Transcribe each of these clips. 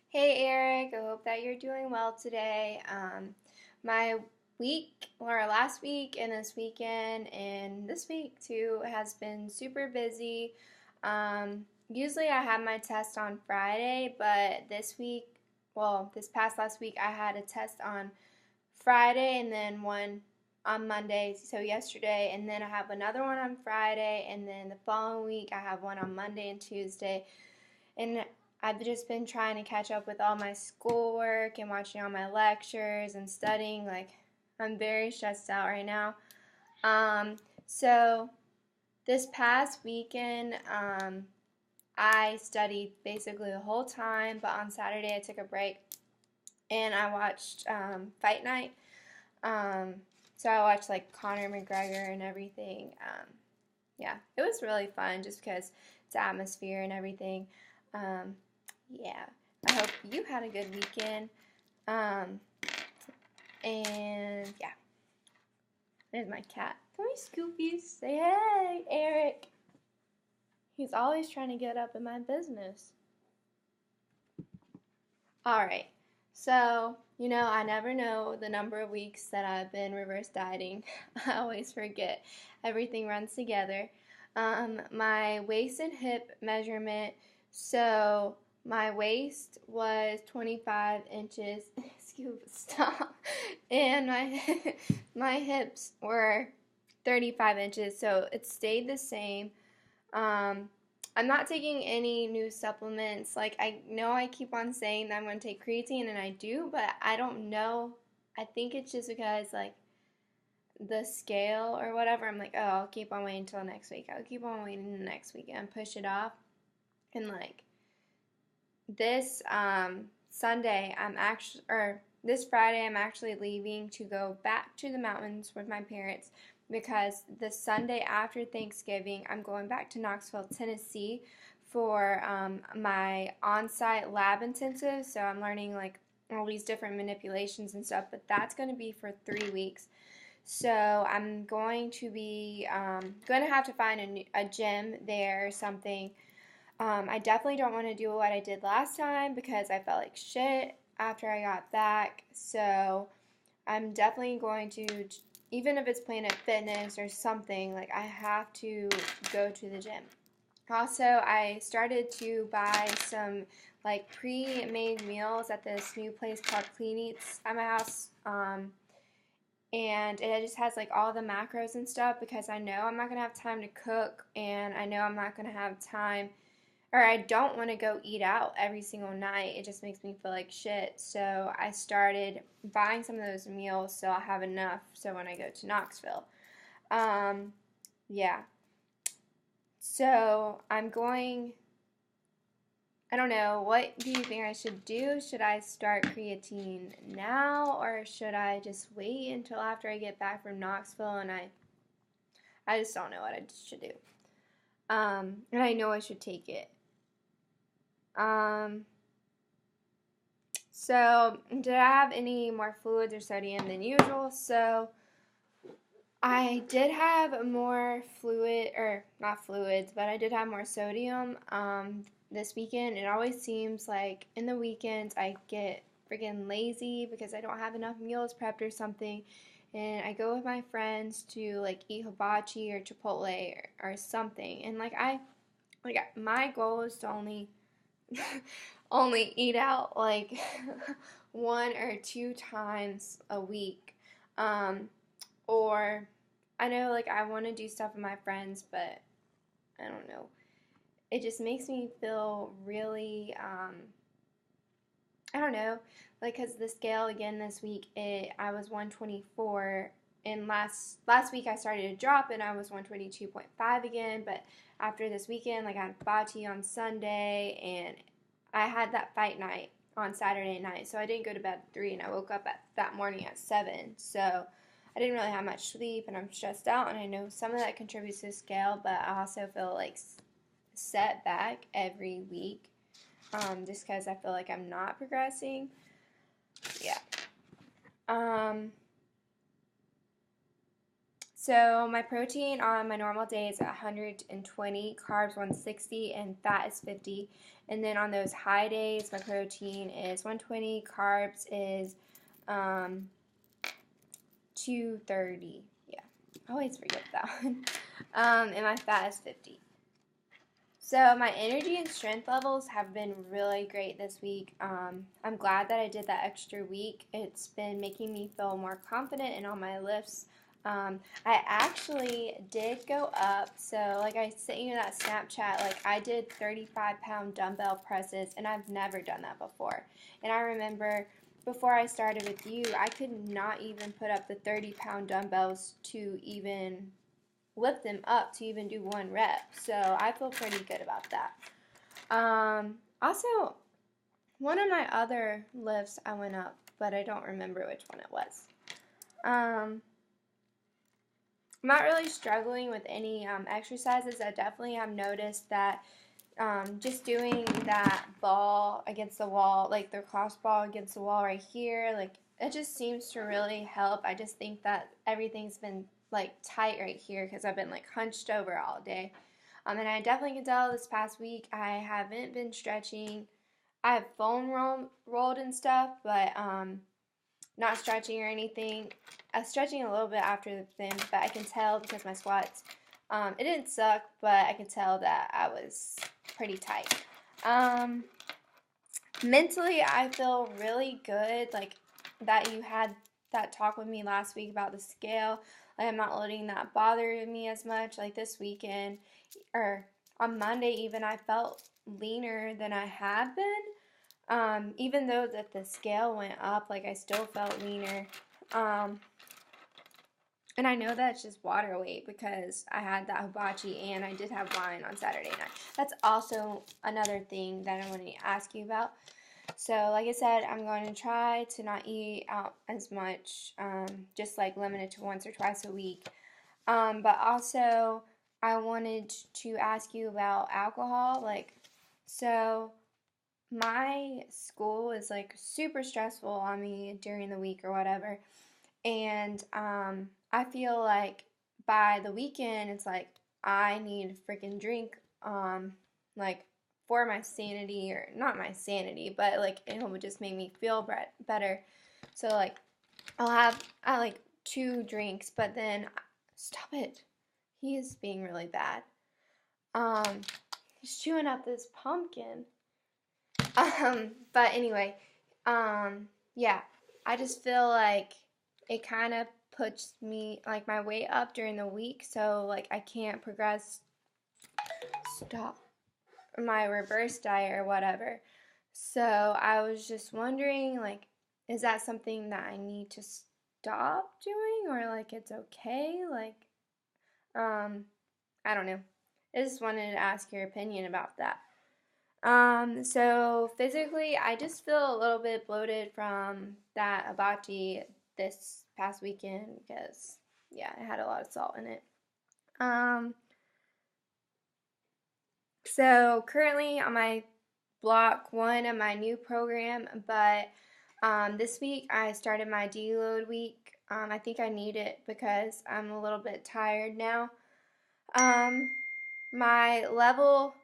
Hey Eric, I hope that you're doing well today. My week, or last week and this weekend and this week too, has been super busy. Usually I have my test on Friday, but this past last week, I had a test on Friday and then one on Monday, so yesterday, and then I have another one on Friday, and then the following week I have one on Monday and Tuesday. And I've just been trying to catch up with all my schoolwork and watching all my lectures and studying. Like, I'm very stressed out right now. So this past weekend, I studied basically the whole time, but on Saturday I took a break and I watched Fight Night. Um, so I watched like Conor McGregor and everything. Yeah, it was really fun just because it's atmosphere and everything. Um, yeah, I hope you had a good weekend. Um, and yeah, there's my cat. Come here, Scoopies. Say hey, Eric. He's always trying to get up in my business. All right. So, I never know the number of weeks that I've been reverse dieting. I always forget. Everything runs together. My waist and hip measurement. So, my waist was 25 inches. Excuse stop. And my my hips were 35 inches. So, it stayed the same. Um, I'm not taking any new supplements. Like, I know I keep on saying that I'm going to take creatine, and I do, but I don't know. I think it's just because, like, the scale or whatever, I'm like, oh, I'll keep on waiting until next week. I'll keep on waiting the next week and push it off. And, like, this Sunday, this Friday, I'm actually leaving to go back to the mountains with my parents because the Sunday after Thanksgiving, I'm going back to Knoxville, Tennessee for my on-site lab intensive. So I'm learning like all these different manipulations and stuff, but that's going to be for 3 weeks. So I'm going to have to find a gym there or something. I definitely don't want to do what I did last time because I felt like shit after I got back. So I'm definitely going to, even if it's Planet Fitness or something, like I have to go to the gym. Also, I started to buy some like pre-made meals at this new place called Clean Eats at my house. And it just has like all the macros and stuff because I know I'm not gonna have time to cook and I know I'm not gonna have time or I don't want to go eat out every single night. It just makes me feel like shit. So I started buying some of those meals so I'll have enough so when I go to Knoxville. Um, yeah. So I don't know, what do you think I should do? Should I start creatine now or should I just wait until after I get back from Knoxville and I just don't know what I should do. And I know I should take it. Um, So, did I have any more fluids or sodium than usual? So, I did have more fluid, or not fluids, but I did have more sodium this weekend. It always seems like in the weekends I get freaking lazy because I don't have enough meals prepped or something. And I go with my friends to like eat hibachi or Chipotle or something. And like my goal is to only eat out like one or two times a week. Um, or I know like I want to do stuff with my friends, but I don't know. It just makes me feel really, I don't know, like because the scale again this week, I was 124, and last week I started to drop, and I was 122.5 again. But after this weekend, like I had Bati on Sunday, and I had that fight night on Saturday night, so I didn't go to bed at 3, and I woke up that morning at 7. So I didn't really have much sleep, and I'm stressed out, and I know some of that contributes to the scale, but I also feel like set back every week, just because I feel like I'm not progressing. Yeah. Um, So my protein on my normal day is 120, carbs 160, and fat is 50. And then on those high days, my protein is 120, carbs is 230. Yeah, I always forget that one. And my fat is 50. So my energy and strength levels have been really great this week. I'm glad that I did that extra week. It's been making me feel more confident in all my lifts. I actually did go up. So like I sent you that Snapchat, like I did 35-pound dumbbell presses, and I've never done that before. And I remember before I started with you, I could not even put up the 30-pound dumbbells to even lift them up to even do one rep. So I feel pretty good about that. Also, one of my other lifts I went up, but I don't remember which one it was. I'm not really struggling with any exercises. I definitely have noticed that just doing that ball against the wall, like the cross ball against the wall right here, like it just seems to really help. I just think that everything's been like tight right here because I've been like hunched over all day. And I definitely can tell this past week I haven't been stretching. I have foam rolled and stuff, but not stretching or anything. I was stretching a little bit after the thin, but I can tell because my squats, it didn't suck, but I could tell that I was pretty tight. Mentally, I feel really good, like that you had that talk with me last week about the scale. Like I'm not letting that bother me as much. Like this weekend, or on Monday even, I felt leaner than I had been. Even though that the scale went up, like I still felt leaner. And I know that's just water weight because I had that hibachi and I did have wine on Saturday night. That's also another thing that I want to ask you about. So like I said, I'm going to try to not eat out as much, just like limited to once or twice a week. But also I wanted to ask you about alcohol. Like, so my school is like super stressful on me during the week or whatever. And I feel like by the weekend, it's like I need a freaking drink, like for my sanity, or not my sanity, but like it would just make me feel better. So like I like 2 drinks, but then stop it. He is being really bad. He's chewing up this pumpkin. But anyway, yeah, I just feel like it kind of puts me, like, my weight up during the week, so, like, I can't progress, stop, my reverse diet or whatever. So I was just wondering, like, is that something that I need to stop doing, or, like, it's okay? Like, I don't know. I just wanted to ask your opinion about that. So physically, I just feel a little bit bloated from that hibachi this past weekend because, yeah, it had a lot of salt in it. So currently on my block 1 of my new program, but this week I started my deload week. I think I need it because I'm a little bit tired now. My level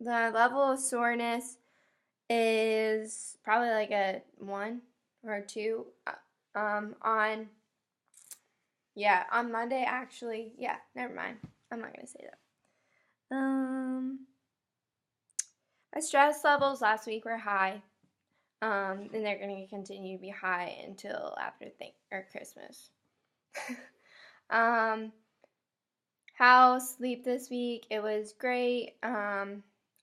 The level of soreness is probably like a 1 or a 2. On Monday actually. Yeah, never mind. I'm not gonna say that. My stress levels last week were high. And they're gonna continue to be high until after Christmas. How sleep this week? It was great.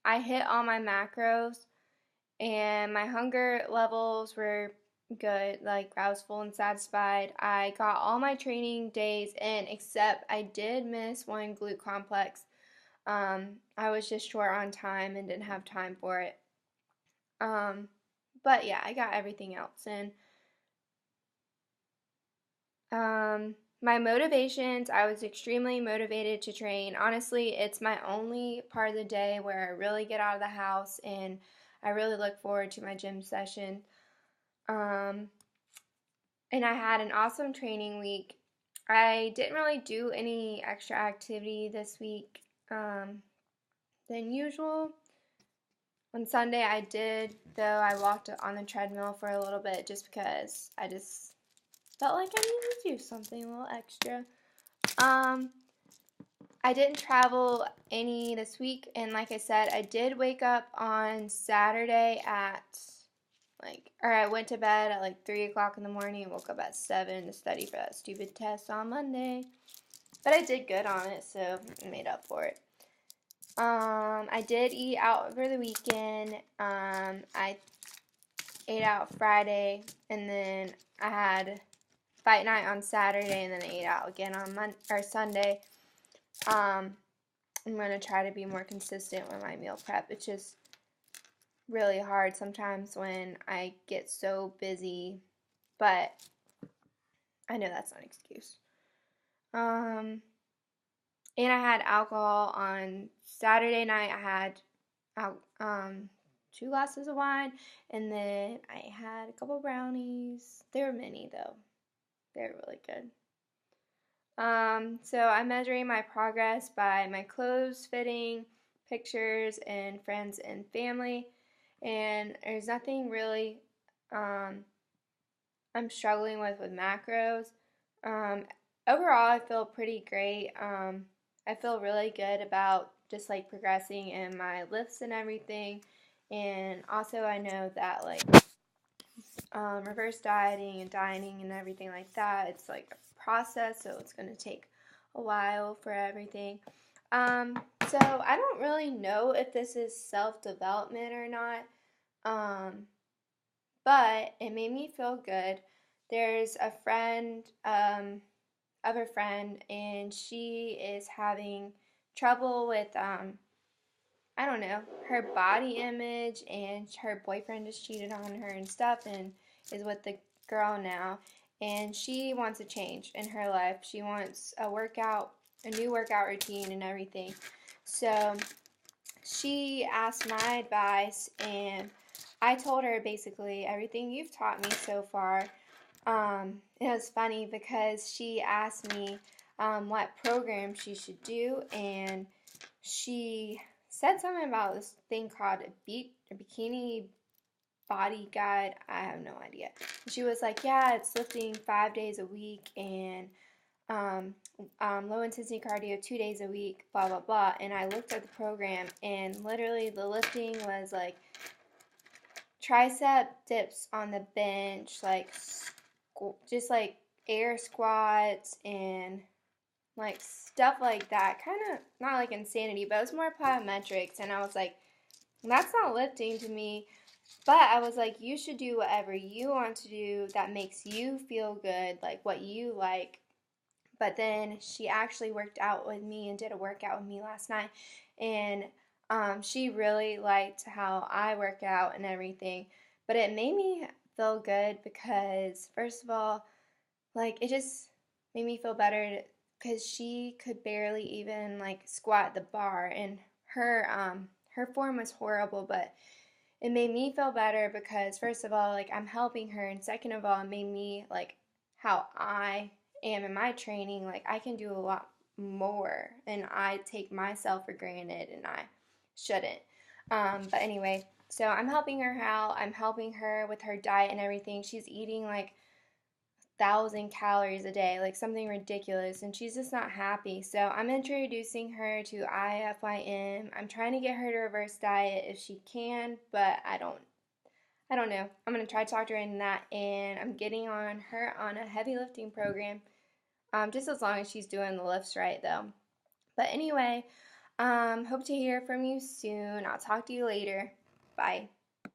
I hit all my macros, and my hunger levels were good. Like, I was full and satisfied. I got all my training days in, except I did miss one glute complex. I was just short on time and didn't have time for it. But yeah, I got everything else in. My motivations, I was extremely motivated to train. Honestly, it's my only part of the day where I really get out of the house and I really look forward to my gym session. And I had an awesome training week. I didn't really do any extra activity this week than usual. On Sunday I did, though I walked on the treadmill for a little bit just because I just felt like I needed to do something a little extra. I didn't travel any this week, and like I said, I did wake up on Saturday I went to bed at like 3 o'clock in the morning and woke up at 7 to study for that stupid test on Monday. But I did good on it, so I made up for it. I did eat out over the weekend. I ate out Friday, and then I had fight night on Saturday, and then I ate out again on Sunday. I'm going to try to be more consistent with my meal prep. It's just really hard sometimes when I get so busy, but I know that's not an excuse. And I had alcohol on Saturday night. I had 2 glasses of wine, and then I had a couple brownies. There were many though. They're really good. So I'm measuring my progress by my clothes fitting, pictures, and friends and family. And there's nothing really I'm struggling with macros. Overall, I feel pretty great. I feel really good about just like progressing in my lifts and everything. And also, I know that like reverse dieting and dieting and everything like that, it's like a process, so it's going to take a while for everything. So I don't really know if this is self-development or not, but it made me feel good. There's a friend of a friend, and she is having trouble with I don't know, her body image, and her boyfriend just cheated on her and stuff and is with the girl now, and she wants a change in her life. She wants a new workout routine and everything. So she asked my advice, and I told her basically everything you've taught me so far. It was funny because she asked me what program she should do, and she said something about this thing called a bikini body guide. I have no idea. She was like, yeah, it's lifting 5 days a week and low intensity cardio 2 days a week, blah, blah, blah. And I looked at the program, and literally the lifting was like tricep dips on the bench, like just like air squats and like stuff like that. Kind of not like insanity, but it was more plyometrics. And I was like, that's not lifting to me. But I was like, you should do whatever you want to do that makes you feel good, like what you like. But then she actually worked out with me and did a workout with me last night. And she really liked how I work out and everything. But it made me feel good because, first of all, like it just made me feel better because she could barely even like squat the bar, and her form was horrible, but it made me feel better because first of all, like I'm helping her, and second of all, it made me like how I am in my training, like I can do a lot more, and I take myself for granted, and I shouldn't. But anyway, so I'm helping her out. I'm helping her with her diet and everything. She's eating like 1,000 calories a day, like something ridiculous, and she's just not happy. So I'm introducing her to IFYM. I'm trying to get her to reverse diet if she can, but I don't know. I'm gonna try to talk to her in that, and I'm getting on her on a heavy lifting program. Just as long as she's doing the lifts right, though. But anyway, hope to hear from you soon. I'll talk to you later. Bye.